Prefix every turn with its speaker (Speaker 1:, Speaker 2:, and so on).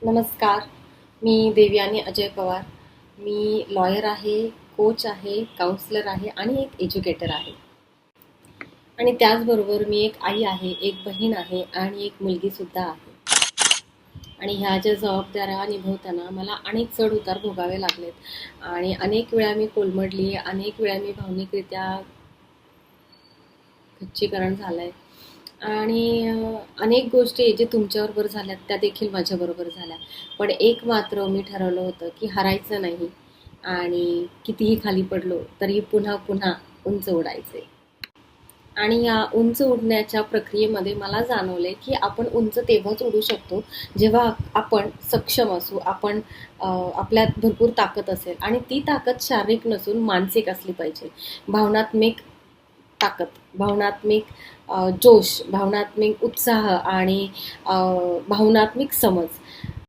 Speaker 1: नमस्कार. मी देवयानी अजय पवार. मी लॉयर आहे, कोच आहे, काउन्सिलर आहे आणि एक एज्युकेटर आहे. आणि त्याचबरोबर मी एक आई आहे, एक बहीण आहे आणि एक मुलगीसुद्धा आहे. आणि ह्या ज्या जबाबदाऱ्या निभवताना मला अनेक चढ-उतार भोगावे लागलेत आणि अनेक वेळा मी कोलमडली, अनेक वेळा मी भावनिकरित्या खच्चीकरण झालंय आणि अनेक गोष्टी जे तुमच्याबरोबर झाल्यात त्या देखील माझ्याबरोबर झाल्या. पण एक मात्र मी ठरवलं होतं की हरायचं नाही आणि कितीही खाली पडलो तरी पुन्हा पुन्हा उंच उडायचे. आणि या उंच उडण्याच्या प्रक्रियेमध्ये मला जाणवले की आपण उंच तेव्हाच उडू शकतो जेव्हा आपण सक्षम असू, आपण आपल्यात भरपूर ताकद असेल आणि ती ताकद शारीरिक नसून मानसिक असली पाहिजे. भावनात्मिक ताकद, भावनात्मिक जोश, भावनात्मिक उत्साह आणि भावनात्मिक समज